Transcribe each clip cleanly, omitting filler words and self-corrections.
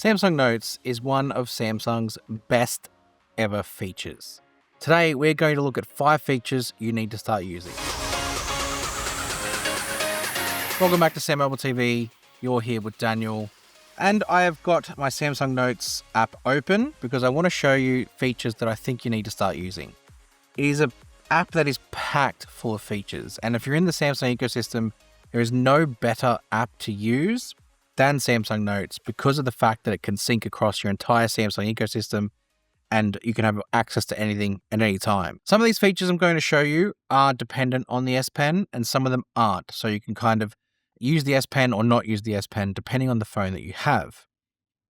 Samsung Notes is one of Samsung's best ever features. Today, we're going to look at 5 features you need to start using. Welcome back to SamMobile TV. You're here with Daniel. And I have got my Samsung Notes app open because I want to show you features that I think you need to start using. It is an app that is packed full of features. And if you're in the Samsung ecosystem, there is no better app to use than Samsung Notes because of the fact that it can sync across your entire Samsung ecosystem and you can have access to anything at any time. Some of these features I'm going to show you are dependent on the S Pen and some of them aren't. So you can kind of use the S Pen or not use the S Pen depending on the phone that you have.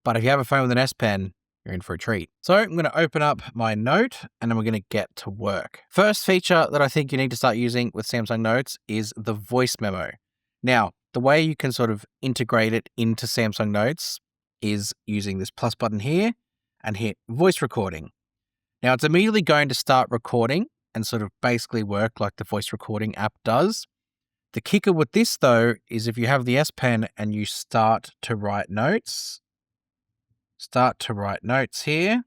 But if you have a phone with an S Pen, you're in for a treat. So I'm going to open up my Note and then we're going to get to work. First feature that I think you need to start using with Samsung Notes is the voice memo. Now, the way you can sort of integrate it into Samsung Notes is using this plus button here and hit voice recording. Now, it's immediately going to start recording and sort of basically work like the voice recording app does. The kicker with this, though, is if you have the S Pen and you start to write notes here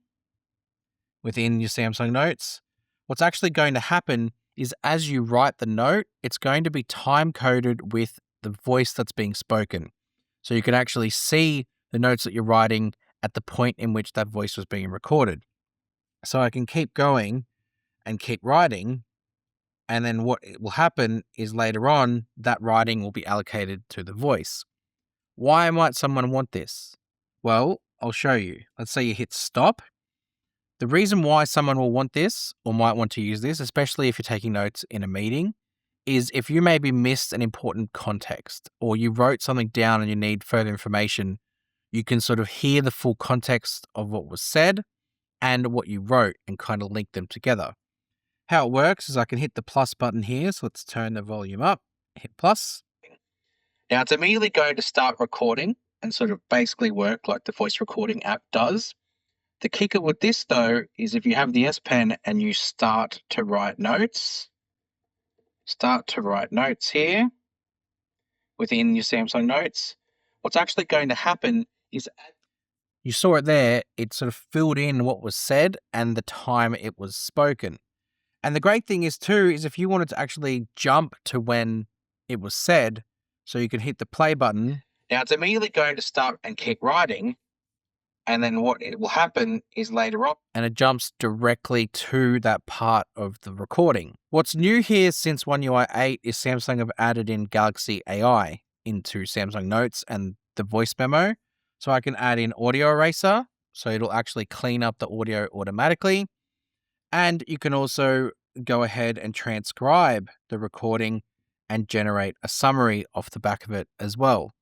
within your Samsung Notes, what's actually going to happen is as you write the note, it's going to be time-coded with the voice that's being spoken. So you can actually see the notes that you're writing at the point in which that voice was being recorded. So I can keep going and keep writing, and then what will happen is later on, that writing will be allocated to the voice. Why might someone want this? Well, I'll show you. Let's say you hit stop. The reason why someone will want this or might want to use this, especially if you're taking notes in a meeting, is if you maybe missed an important context or you wrote something down and you need further information, you can sort of hear the full context of what was said and what you wrote and kind of link them together. How it works is I can hit the plus button here. So let's turn the volume up, hit plus. Now it's immediately going to start recording and sort of basically work like the voice recording app does. The kicker with this, though, is if you have the S Pen and you start to write notes here within your Samsung Notes, what's actually going to happen is you saw it there, it sort of filled in what was said and the time it was spoken. And the great thing is too, is if you wanted to actually jump to when it was said, so you can hit the play button. Now it's immediately going to start and keep writing. And then what it will happen is later on, and it jumps directly to that part of the recording. What's new here since One UI 8 is Samsung have added in Galaxy AI into Samsung Notes and the voice memo. So I can add in audio eraser, so it'll actually clean up the audio automatically. And you can also go ahead and transcribe the recording and generate a summary off the back of it as well.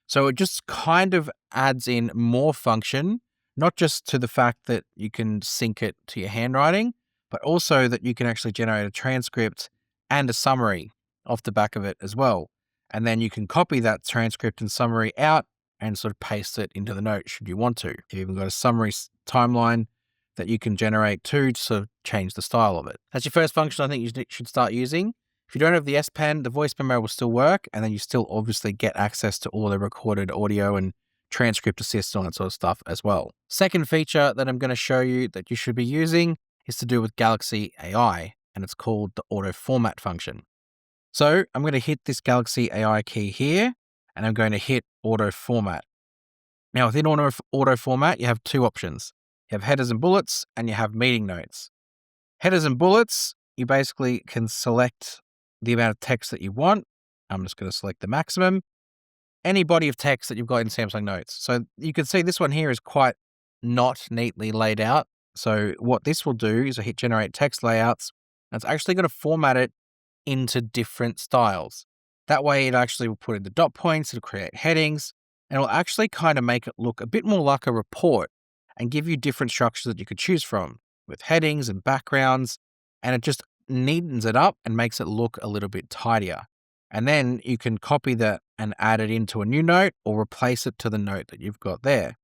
So it just kind of adds in more function, not just to the fact that you can sync it to your handwriting, but also that you can actually generate a transcript and a summary off the back of it as well. And then you can copy that transcript and summary out and sort of paste it into the note should you want to. You've even got a summary timeline that you can generate too to sort of change the style of it. That's your first function I think you should start using. If you don't have the S Pen, the voice memo will still work, and then you still obviously get access to all the recorded audio and transcript assist and all that sort of stuff as well. Second feature that I'm going to show you that you should be using is to do with Galaxy AI, and it's called the auto format function. So I'm going to hit this Galaxy AI key here, and I'm going to hit auto format. Now within auto format, you have 2 options. You have headers and bullets, and you have meeting notes. Headers and bullets, you basically can select the amount of text that you want. I'm just going to select the maximum. Any body of text that you've got in Samsung Notes. So you can see this one here is quite not neatly laid out. So what this will do is I hit generate text layouts, and it's actually going to format it into different styles. That way it actually will put in the dot points, it'll create headings, and it'll actually kind of make it look a bit more like a report and give you different structures that you could choose from with headings and backgrounds. And it just neatens it up and makes it look a little bit tidier. And then you can copy that and add it into a new note or replace it to the note that you've got there.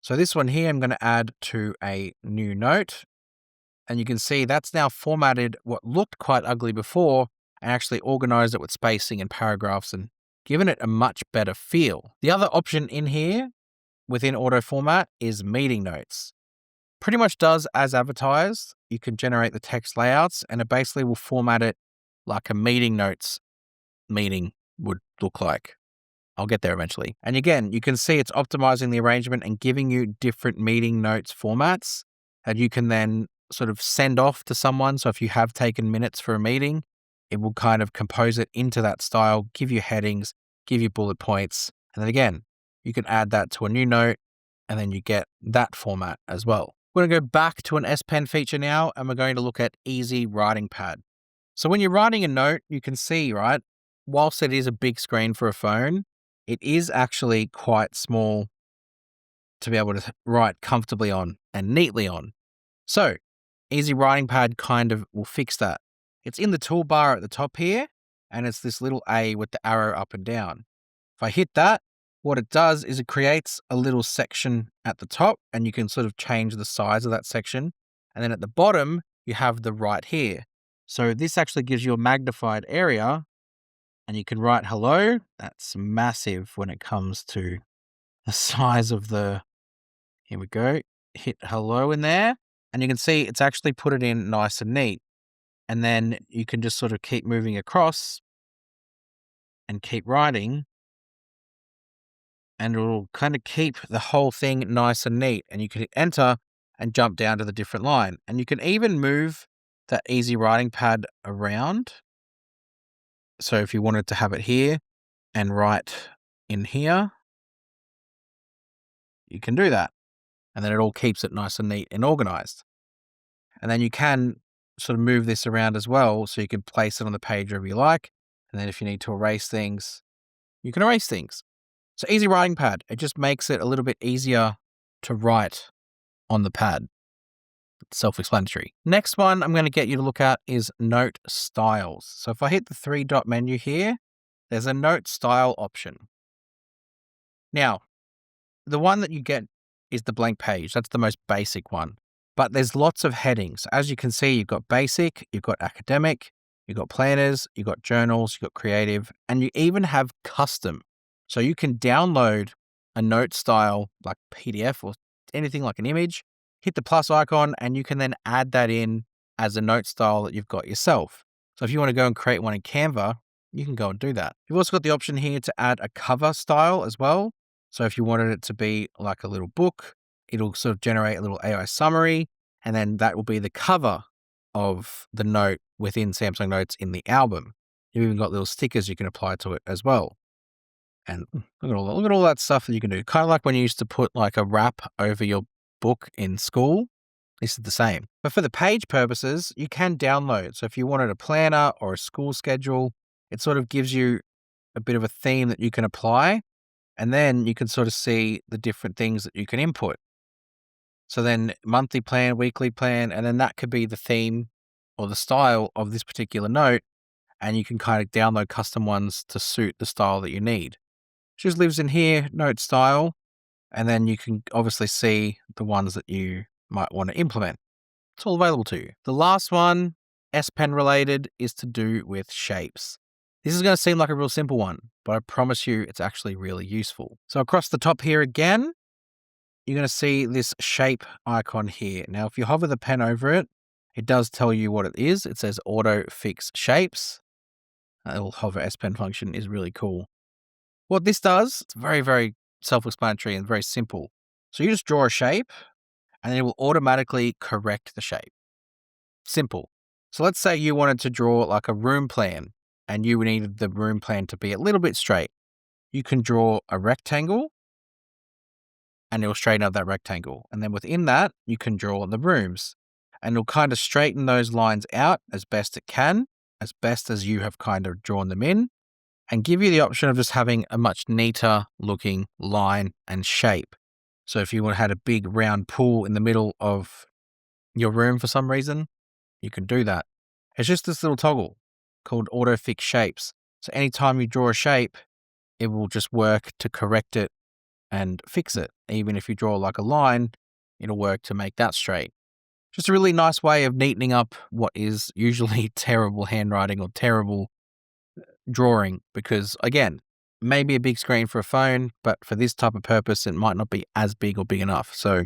So this one here, I'm going to add to a new note. And you can see that's now formatted what looked quite ugly before and actually organized it with spacing and paragraphs and given it a much better feel. The other option in here within auto format is meeting notes. Pretty much does as advertised. You can generate the text layouts and it basically will format it like a meeting notes meeting would look like. I'll get there eventually. And again, you can see it's optimizing the arrangement and giving you different meeting notes formats that you can then sort of send off to someone. So if you have taken minutes for a meeting, it will kind of compose it into that style, give you headings, give you bullet points. And then again, you can add that to a new note and then you get that format as well. We're going to go back to an S Pen feature now and we're going to look at Easy Writing Pad. So when you're writing a note, you can see, right, whilst it is a big screen for a phone, it is actually quite small to be able to write comfortably on and neatly on. So Easy Writing Pad kind of will fix that. It's in the toolbar at the top here, and it's this little A with the arrow up and down. If I hit that, what it does is it creates a little section at the top, and you can sort of change the size of that section. And then at the bottom, you have the right here. So this actually gives you a magnified area, and you can write hello. That's massive when it comes to the size of the, here we go, hit hello in there. And you can see it's actually put it in nice and neat. And then you can just sort of keep moving across and keep writing. And it'll kind of keep the whole thing nice and neat. And you can hit enter and jump down to the different line. And you can even move that Easy Writing Pad around. So if you wanted to have it here and write in here, you can do that. And then it all keeps it nice and neat and organized. And then you can sort of move this around as well. So you can place it on the page wherever you like. And then if you need to erase things, you can erase things. So Easy Writing Pad, it just makes it a little bit easier to write on the pad. It's self-explanatory. Next one I'm going to get you to look at is note styles. So if I hit the 3-dot menu here, there's a note style option. Now, the one that you get is the blank page. That's the most basic one. But there's lots of headings. As you can see, you've got basic, you've got academic, you've got planners, you've got journals, you've got creative, and you even have custom. So you can download a note style like PDF or anything like an image, hit the plus icon, and you can then add that in as a note style that you've got yourself. So if you want to go and create one in Canva, you can go and do that. You've also got the option here to add a cover style as well. So if you wanted it to be like a little book, it'll sort of generate a little AI summary, and then that will be the cover of the note within Samsung Notes in the album. You've even got little stickers you can apply to it as well. And look at all that stuff that you can do. Kind of like when you used to put like a wrap over your book in school. This is the same. But for the page purposes, you can download. So if you wanted a planner or a school schedule, it sort of gives you a bit of a theme that you can apply. And then you can sort of see the different things that you can input. So then monthly plan, weekly plan, and then that could be the theme or the style of this particular note. And you can kind of download custom ones to suit the style that you need. Just lives in here, note style, and then you can obviously see the ones that you might want to implement. It's all available to you. The last one, S Pen related, is to do with shapes. This is going to seem like a real simple one, but I promise you it's actually really useful. So across the top here again, you're going to see this shape icon here. Now, if you hover the pen over it, it does tell you what it is. It says Auto Fix Shapes. That little hover S Pen function is really cool. What this does, it's very, very self-explanatory and very simple. So you just draw a shape and it will automatically correct the shape. Simple. So let's say you wanted to draw like a room plan and you needed the room plan to be a little bit straight. You can draw a rectangle and it'll straighten out that rectangle. And then within that, you can draw the rooms and it'll kind of straighten those lines out as best it can, as best as you have kind of drawn them in, and give you the option of just having a much neater looking line and shape. So if you had a big round pool in the middle of your room for some reason, you can do that. It's just this little toggle called Auto Fix Shapes. So anytime you draw a shape, it will just work to correct it and fix it. Even if you draw like a line, it'll work to make that straight. Just a really nice way of neatening up what is usually terrible handwriting or terrible drawing, because again, maybe a big screen for a phone, but for this type of purpose, it might not be as big or big enough. So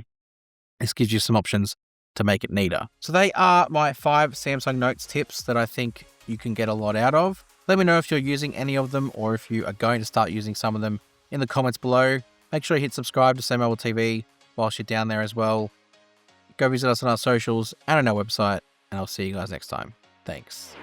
this gives you some options to make it neater. So they are my 5 Samsung Notes tips that I think you can get a lot out of. Let me know if you're using any of them or if you are going to start using some of them in the comments below. Make sure you hit subscribe to SamMobile TV whilst you're down there as well. Go visit us on our socials and on our website, and I'll see you guys next time. Thanks.